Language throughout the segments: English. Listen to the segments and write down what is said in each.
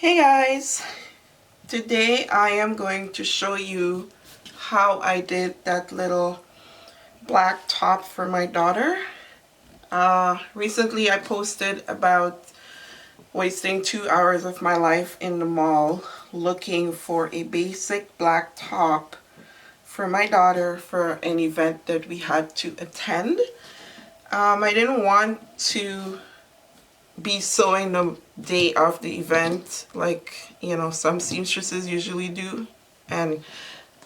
Hey guys, today I am going to show you how I did that little black top for my daughter. Recently I posted about wasting 2 hours of my life in the mall looking for a basic black top for my daughter for an event that we had to attend. I didn't want to be sewing the day of the event like some seamstresses usually do, and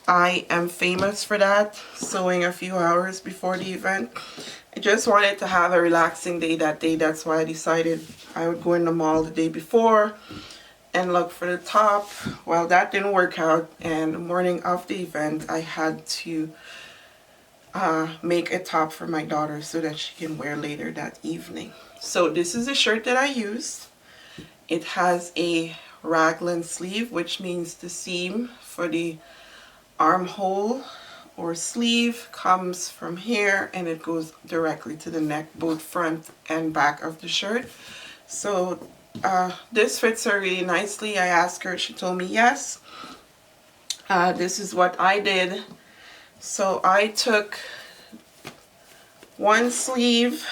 I am famous for that, sewing a few hours before the event. I just wanted to have a relaxing day that day. That's why I decided I would go in the mall the day before and look for the top. Well, that didn't work out, and the morning of the event I had to make a top for my daughter so that she can wear later that evening. So this is the shirt that I used. It has a raglan sleeve, which means the seam for the armhole or sleeve comes from here and it goes directly to the neck, both front and back of the shirt. So this fits her really nicely. I asked her, she told me yes. This is what I did. So I took one sleeve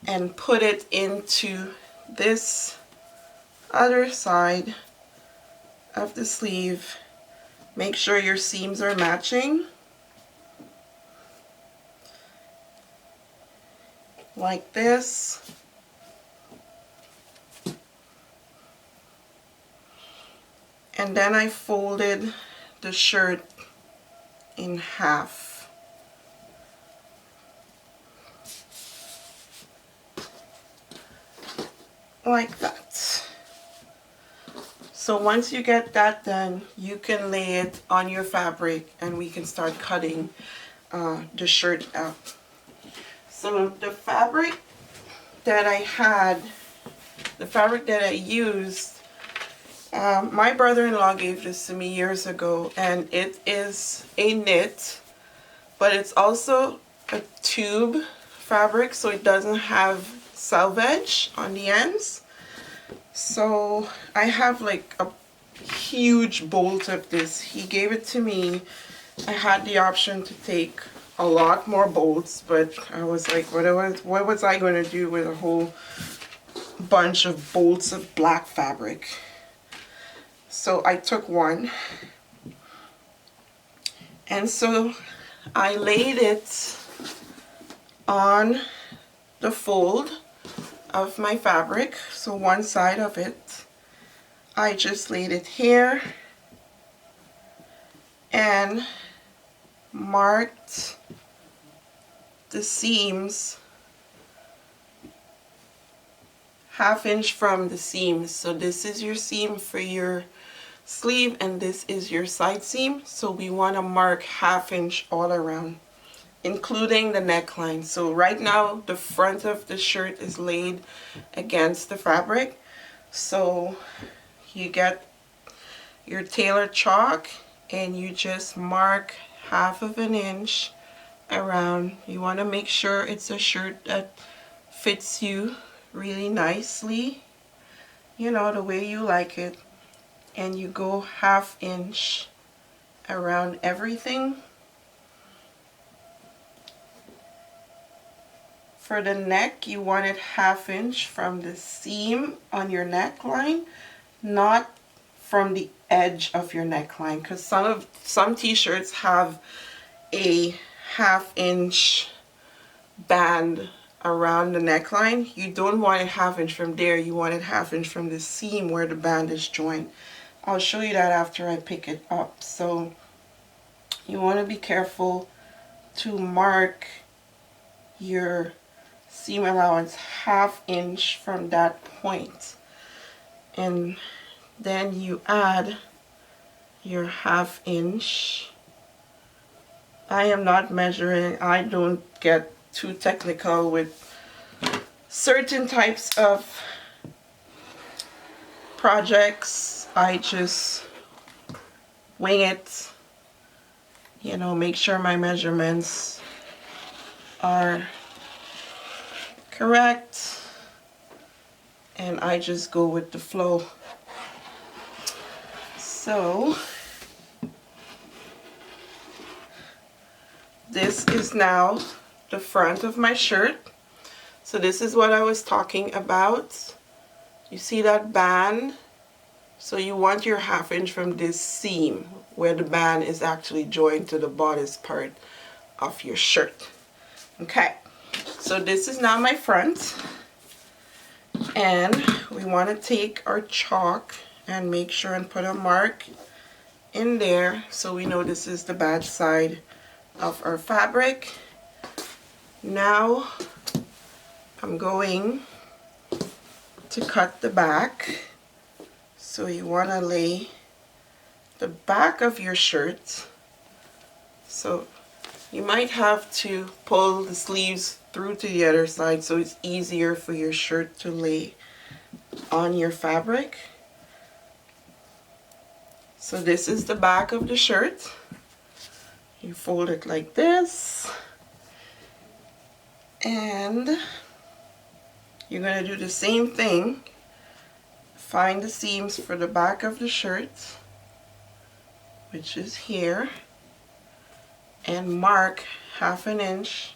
and put it into this other side of the sleeve. Make sure your seams are matching, like this. And then I folded the shirt in half. Like that. So once you get that done, you can lay it on your fabric and we can start cutting the shirt out. So the fabric that I had, the fabric that I used, my brother-in-law gave this to me years ago, and it is a knit, but it's also a tube fabric, so it doesn't have selvage on the ends. So I have like a huge bolt of this. He gave it to me. I had the option to take a lot more bolts, but I was like, what was I going to do with a whole bunch of bolts of black fabric? So I took one, and so I laid it on the fold of my fabric. So one side of it, I just laid it here and marked the seams 1/2 inch from the seams. So this is your seam for your sleeve and this is your side seam. So we want to mark 1/2 inch all around, including the neckline. So right now the front of the shirt is laid against the fabric. So you get your tailor chalk and you just mark 1/2 inch around. You want to make sure it's a shirt that fits you really nicely, you know, the way you like it. And you go 1/2 inch around everything. For the neck, you want it 1/2 inch from the seam on your neckline, not from the edge of your neckline, because some t-shirts have a 1/2 inch band around the neckline. You don't want it 1/2 inch from there. You want it 1/2 inch from the seam where the band is joined. I'll show you that after I pick it up. So you want to be careful to mark your seam allowance 1/2 inch from that point, and then you add your 1/2 inch. I am not measuring. I don't get too technical with certain types of projects. I just wing it, you know, make sure my measurements are correct, and I just go with the flow. So this is now the front of my shirt. So this is what I was talking about. You see that band? So you want your 1/2 inch from this seam where the band is actually joined to the bodice part of your shirt. Okay, so this is now my front, and we want to take our chalk and make sure and put a mark in there so we know this is the bad side of our fabric. Now I'm going to cut the back. So you want to lay the back of your shirt. So you might have to pull the sleeves through to the other side so it's easier for your shirt to lay on your fabric. So this is the back of the shirt. You fold it like this, and you're going to do the same thing. Find the seams for the back of the shirt, which is here, and mark 1/2 inch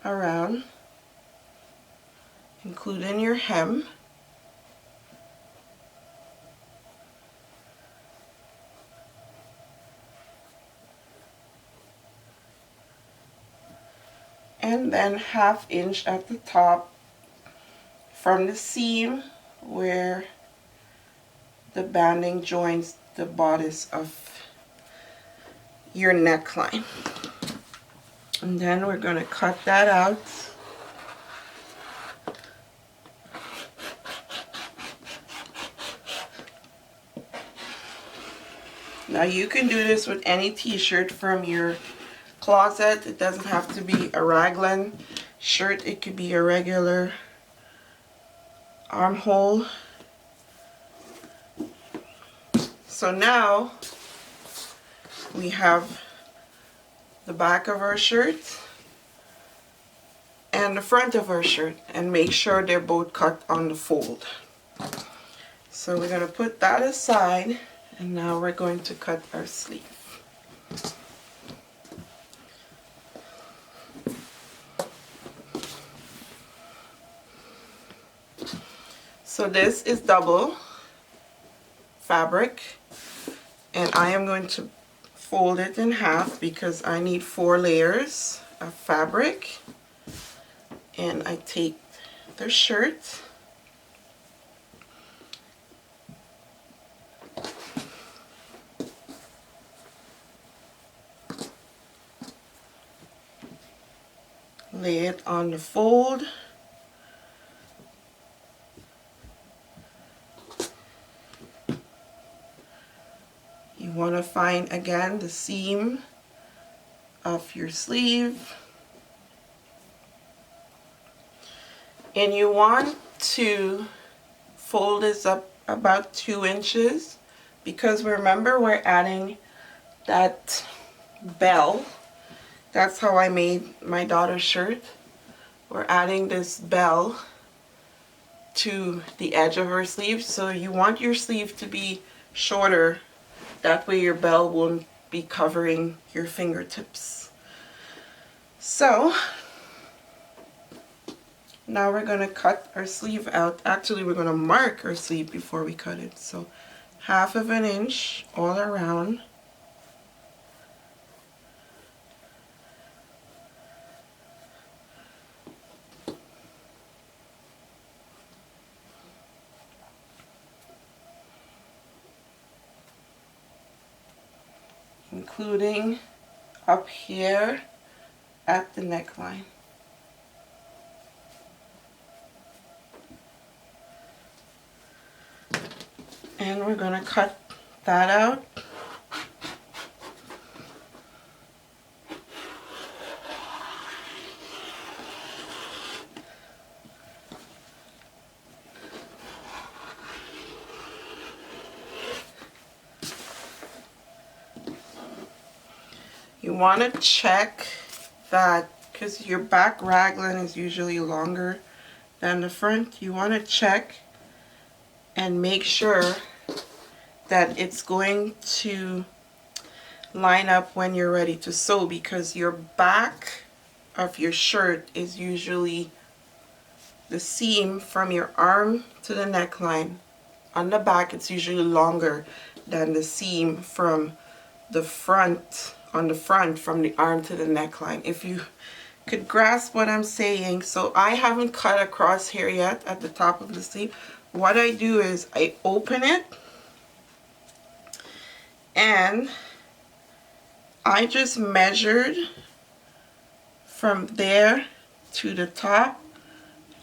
around, including your hem. And then 1/2 inch at the top from the seam where the banding joins the bodice of your neckline. And then we're going to cut that out. Now you can do this with any t-shirt from your closet. It doesn't have to be a raglan shirt. It could be a regular armhole. So now we have the back of our shirt and the front of our shirt, and make sure they're both cut on the fold. So we're going to put that aside, and now we're going to cut our sleeve. So this is double fabric, and I am going to fold it in half because I need 4 layers of fabric. And I take the shirt, lay it on the fold, you want to find again the seam of your sleeve, and you want to fold this up about 2 inches because remember we're adding that bell. That's how I made my daughter's shirt. We're adding this bell to the edge of her sleeve, so you want your sleeve to be shorter. That way your bell won't be covering your fingertips. So now we're going to cut our sleeve out. Actually, we're going to mark our sleeve before we cut it. So 1/2 inch all around. Including up here at the neckline. And we're going to cut that out. You want to check that because your back raglan is usually longer than the front. You want to check and make sure that it's going to line up when you're ready to sew, because your back of your shirt is usually the seam from your arm to the neckline. On the back, it's usually longer than the seam from the front, on the front from the arm to the neckline. If you could grasp what I'm saying. So I haven't cut across here yet at the top of the sleeve. What I do is I open it and I just measured from there to the top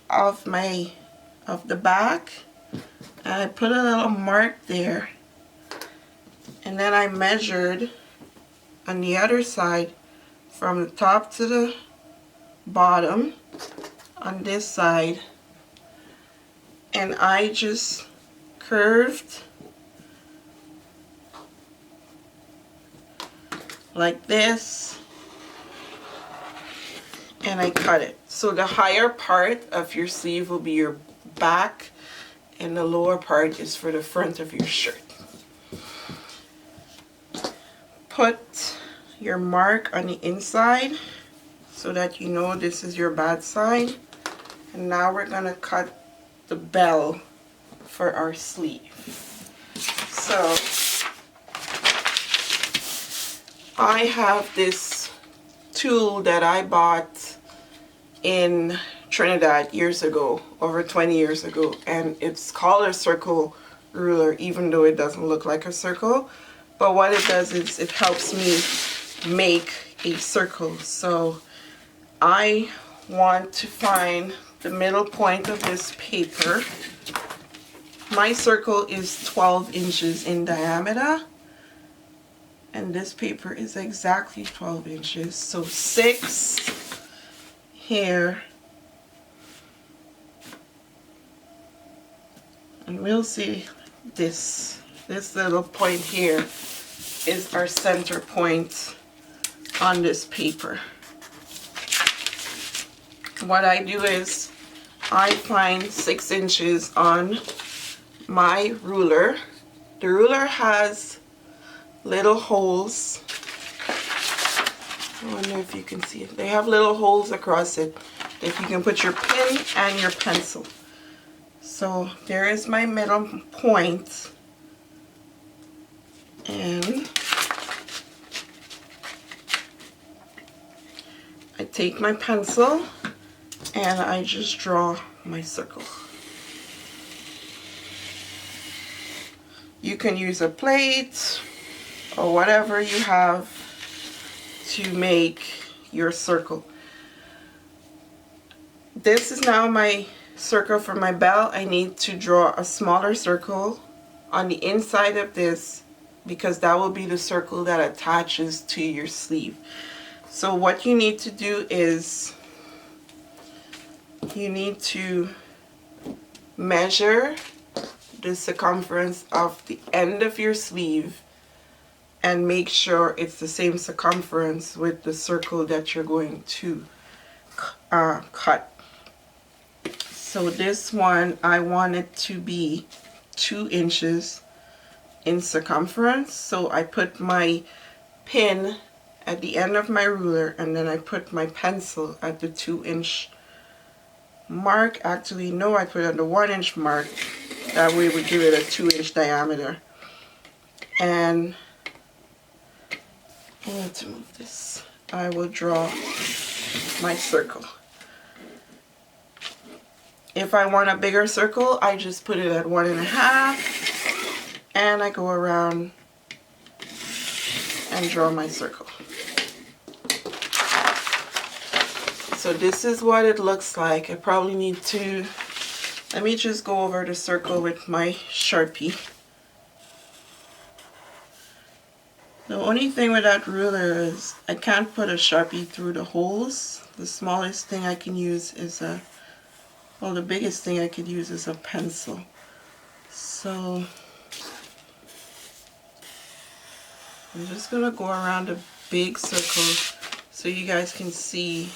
of the back, and I put a little mark there, and then I measured on the other side from the top to the bottom on this side, and I just curved like this, and I cut it. So the higher part of your sleeve will be your back, and the lower part is for the front of your shirt. Put your mark on the inside so that you know this is your bad side. And now we're gonna cut the bell for our sleeve. So I have this tool that I bought in Trinidad years ago, over 20 years ago, and it's called a circle ruler, even though it doesn't look like a circle. But what it does is it helps me make a circle. So I want to find the middle point of this paper. My circle is 12 inches in diameter, and this paper is exactly 12 inches. So 6 here, and we'll see this little point here is our center point on this paper. What I do is I find 6 inches on my ruler. The ruler has little holes. I wonder if you can see it. They have little holes across it that you can put your pen and your pencil. So there is my middle point, and I take my pencil and I just draw my circle. You can use a plate or whatever you have to make your circle. This is now my circle for my bell. I need to draw a smaller circle on the inside of this, because that will be the circle that attaches to your sleeve. So what you need to do is you need to measure the circumference of the end of your sleeve and make sure it's the same circumference with the circle that you're going to cut. So this one, I want it to be 2 inches in circumference. So I put my pin at the end of my ruler, and then I put my pencil at the 2-inch mark. Actually, no, I put it at the 1-inch mark. That way we give it a 2-inch diameter. And I want to move this. I will draw my circle. If I want a bigger circle, I just put it at 1.5, and I go around and draw my circle. So this is what it looks like. I probably need to, let me just go over the circle with my Sharpie. The only thing with that ruler is I can't put a Sharpie through the holes. The smallest thing I can use is the biggest thing I could use is a pencil. So I'm just gonna go around a big circle so you guys can see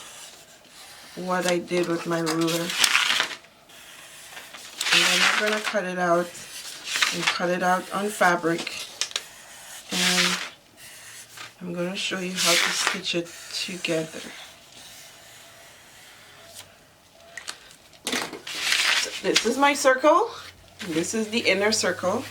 what I did with my ruler. And then we're going to cut it out and cut it out on fabric. And I'm going to show you how to stitch it together. So this is my circle. And this is the inner circle.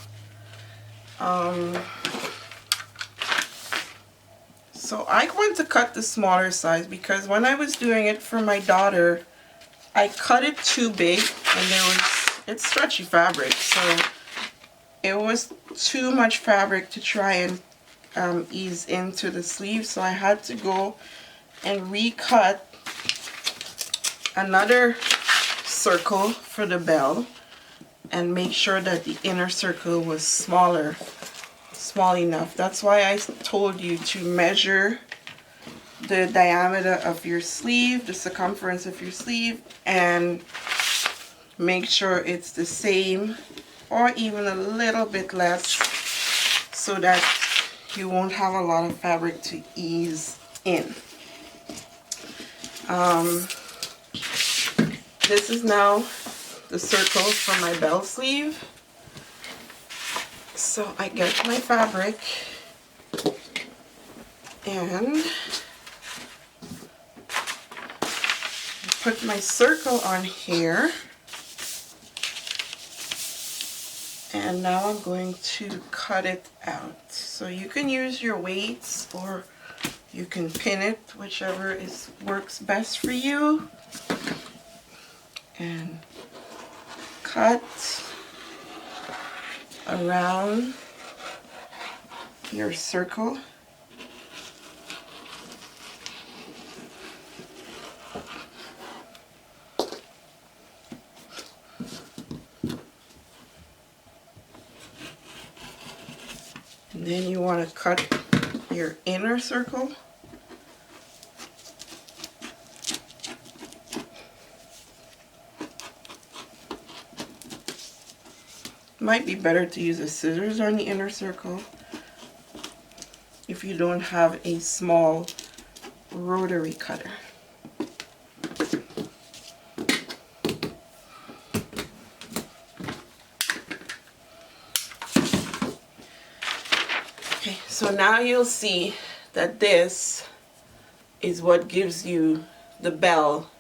So I want to cut the smaller size because when I was doing it for my daughter, I cut it too big and it's stretchy fabric, so it was too much fabric to try and ease into the sleeve, so I had to go and recut another circle for the bell and make sure that the inner circle was small enough. That's why I told you to measure the diameter of your sleeve, the circumference of your sleeve, and make sure it's the same or even a little bit less so that you won't have a lot of fabric to ease in. This is now the circle for my bell sleeve. So I get my fabric and put my circle on here, and now I'm going to cut it out. So you can use your weights or you can pin it, whichever works best for you, and cut around your circle. And then you want to cut your inner circle. Might be better to use the scissors on the inner circle if you don't have a small rotary cutter. Okay, so now you'll see that this is what gives you the bell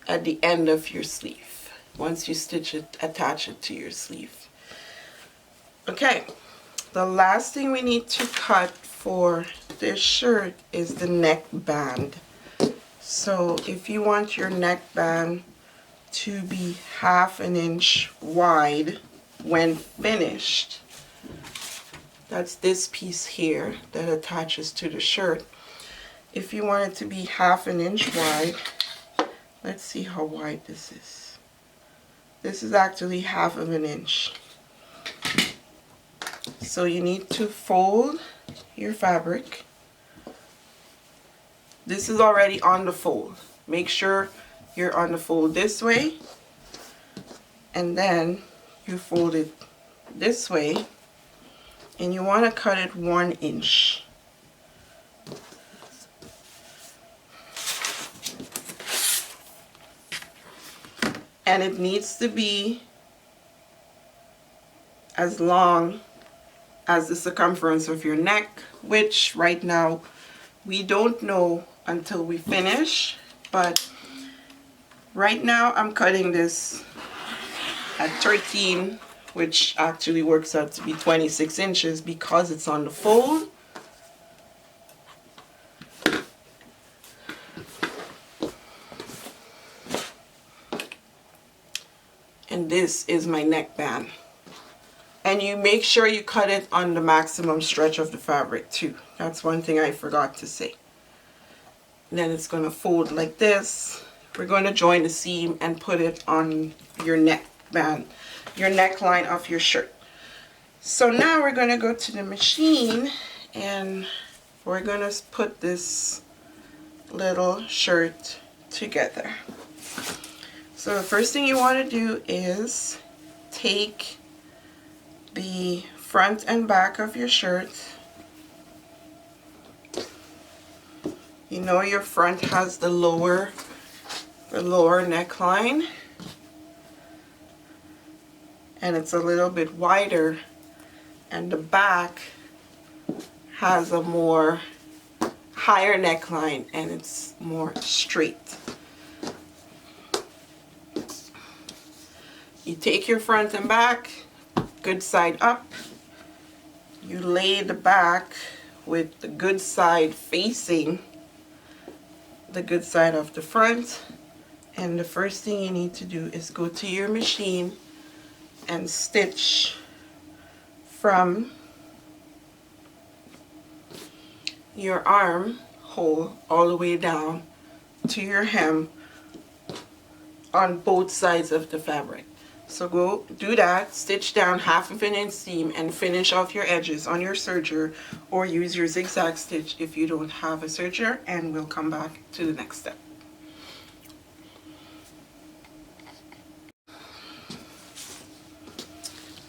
at the end of your sleeve. Once you stitch it, attach it to your sleeve. Okay, the last thing we need to cut for this shirt is the neck band. So if you want your neck band to be 1/2 inch wide when finished, that's this piece here that attaches to the shirt. If you want it to be 1/2 inch wide, let's see how wide this is. This is actually 1/2 inch. So you need to fold your fabric. This is already on the fold. Make sure you're on the fold this way, and then you fold it this way, and you want to cut it 1 inch. And it needs to be as long as the circumference of your neck, which right now we don't know until we finish, but right now I'm cutting this at 13, which actually works out to be 26 inches because it's on the fold. And this is my neck band. And you make sure you cut it on the maximum stretch of the fabric too. That's one thing I forgot to say. And then it's going to fold like this. We're going to join the seam and put it on your neck band, your neckline of your shirt. So now we're going to go to the machine and we're going to put this little shirt together. So the first thing you want to do is take the front and back of your shirt. You know your front has the lower neckline. and it's a little bit wider, and the back has a more higher neckline and it's more straight. You take your front and back, good side up. You lay the back with the good side facing the good side of the front. And the first thing you need to do is go to your machine and stitch from your arm hole all the way down to your hem on both sides of the fabric. So go do that, stitch down 1/2 inch seam and finish off your edges on your serger, or use your zigzag stitch if you don't have a serger, and we'll come back to the next step.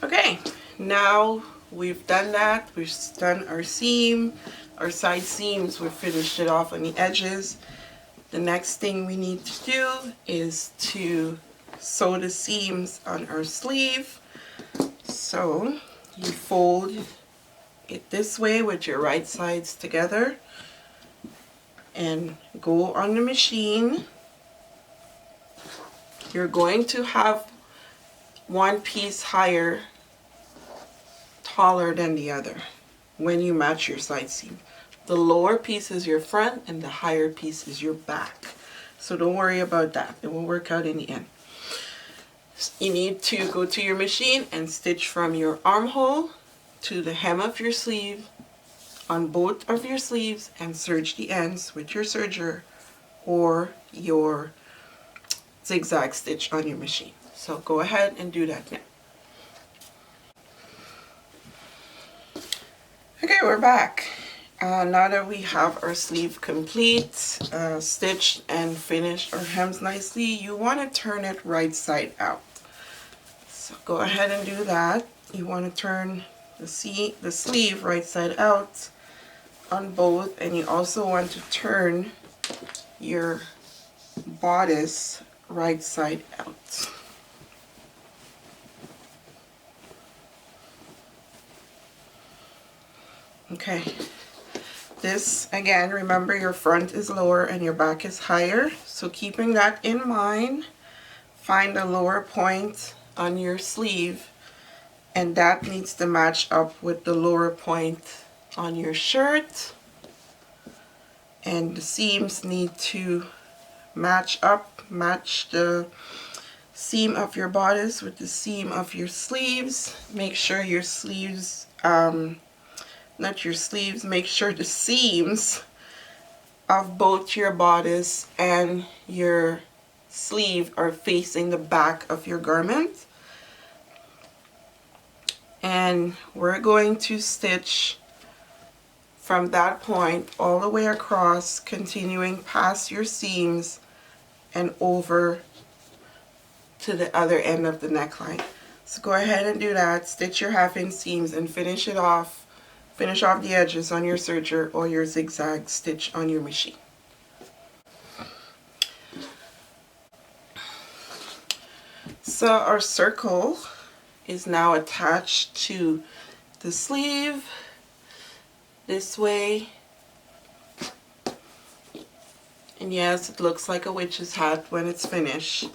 Okay, now we've done that. We've done our seam, our side seams. We've finished it off on the edges. The next thing we need to do is to sew the seams on our sleeve. So you fold it this way with your right sides together and go on the machine. You're going to have one piece higher, taller than the other when you match your side seam. The lower piece is your front and the higher piece is your back. So don't worry about that. It will work out in the end. You need to go to your machine and stitch from your armhole to the hem of your sleeve on both of your sleeves and serge the ends with your serger or your zigzag stitch on your machine. So go ahead and do that now. Okay, we're back. Now that we have our sleeve complete, stitched and finished our hems nicely, you want to turn it right side out. So go ahead and do that. You want to turn the sleeve right side out on both, and you also want to turn your bodice right side out. Okay. This, again, remember your front is lower and your back is higher. So keeping that in mind, find the lower point on your sleeve, and that needs to match up with the lower point on your shirt. And the seams need to match up, match the seam of your bodice with the seam of your sleeves. Make sure your sleeves, make sure the seams of both your bodice and your sleeve are facing the back of your garment. And we're going to stitch from that point all the way across, continuing past your seams and over to the other end of the neckline. So go ahead and do that. Stitch your 1/2 inch seams and finish it off. Finish off the edges on your serger or your zigzag stitch on your machine. So our circle is now attached to the sleeve this way. And yes, it looks like a witch's hat when it's finished.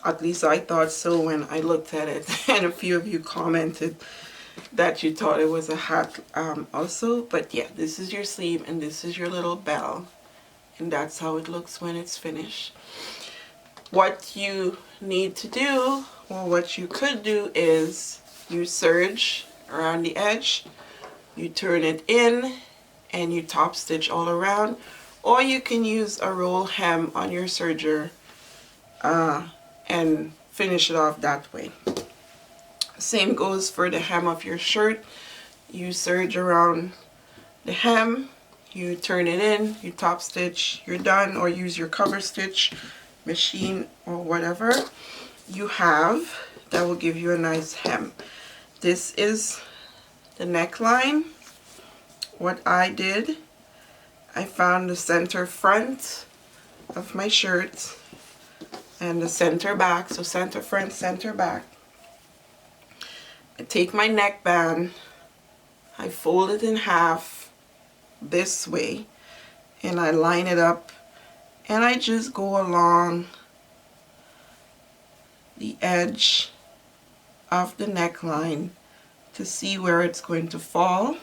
At least I thought so when I looked at it, and a few of you commented that you thought it was a hat also. But yeah, this is your sleeve and this is your little bell, and that's how it looks when it's finished. What you need to do, or what you could do, is you serge around the edge, you turn it in, and you top stitch all around, or you can use a roll hem on your serger and finish it off that way. Same goes for the hem of your shirt. You serge around the hem, you turn it in, you top stitch, you're done, or use your cover stitch machine or whatever you have that will give you a nice hem. This is the neckline. What I did, I found the center front of my shirt and the center back, so center front, center back. I take my neckband, I fold it in half this way, and I line it up, and I just go along the edge of the neckline to see where it's going to fall.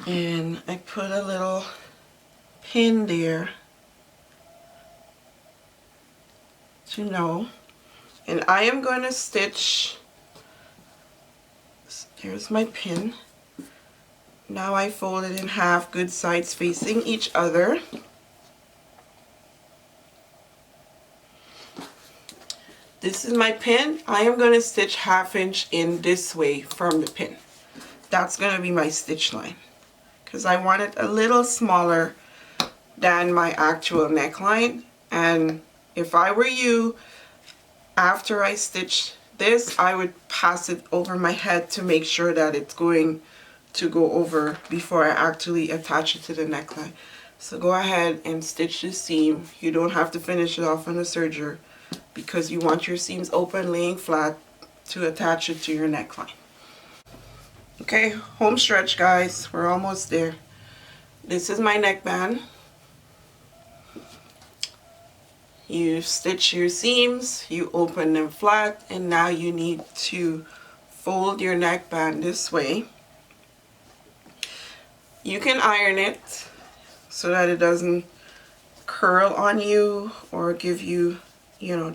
And I put a little pin there to know. And I am going to stitch, there's my pin. Now I fold it in half, good sides facing each other. This is my pin. I am going to stitch 1/2 inch in this way from the pin. That's going to be my stitch line, because I want it a little smaller than my actual neckline. And if I were you, after I stitch this, I would pass it over my head to make sure that it's going to go over before I actually attach it to the neckline. So go ahead and stitch the seam. You don't have to finish it off on the serger, because you want your seams open, laying flat, to attach it to your neckline. Okay, home stretch, guys. We're almost there. This is my neckband. You stitch your seams, you open them flat, and now you need to fold your neckband this way. You can iron it so that it doesn't curl on you or give you,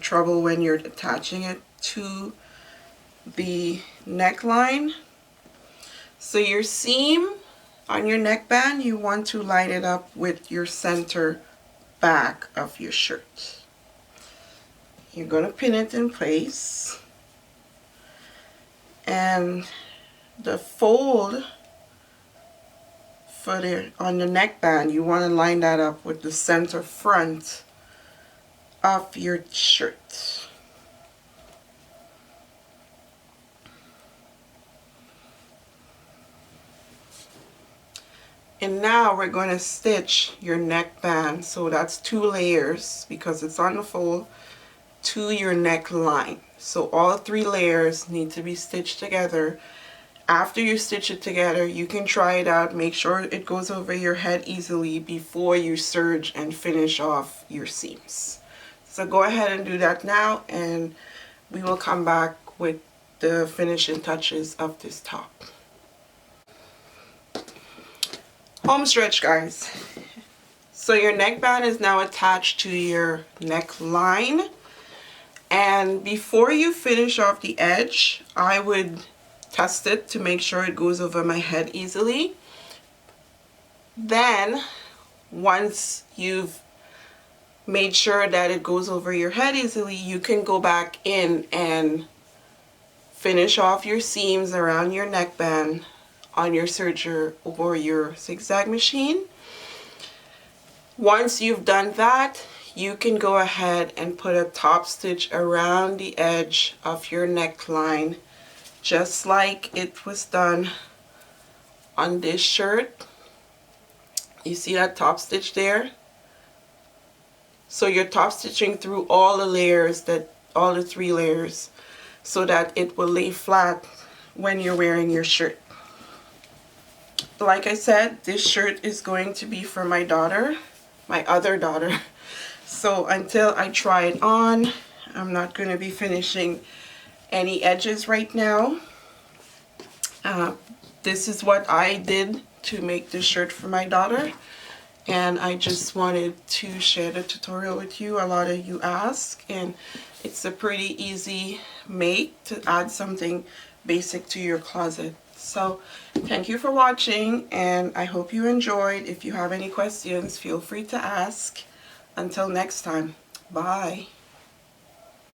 trouble when you're attaching it to the neckline. So your seam on your neckband, you want to line it up with your center back of your shirt. You're going to pin it in place, and the fold for on the neckband, you want to line that up with the center front of your shirt. And now we're going to stitch your neckband, so that's 2 layers because it's on the fold, to your neckline. So all 3 layers need to be stitched together. After you stitch it together, you can try it out. Make sure it goes over your head easily before you serge and finish off your seams. So go ahead and do that now, and we will come back with the finishing touches of this top. Home stretch, guys. So your neckband is now attached to your neckline, and before you finish off the edge, I would test it to make sure it goes over my head easily. Then once you've made sure that it goes over your head easily, you can go back in and finish off your seams around your neckband on your serger or your zigzag machine. Once you've done that, you can go ahead and put a top stitch around the edge of your neckline, just like it was done on this shirt. You see that top stitch there? So you're top stitching through all the layers, all the 3 layers, so that it will lay flat when you're wearing your shirt. Like I said, this shirt is going to be for my daughter, my other daughter. So until I try it on, I'm not going to be finishing any edges right now. This is what I did to make this shirt for my daughter, and I just wanted to share the tutorial with you. A lot of you ask, and it's a pretty easy make to add something basic to your closet. So thank you for watching, and I hope you enjoyed. If you have any questions, feel free to ask. Until next time, bye.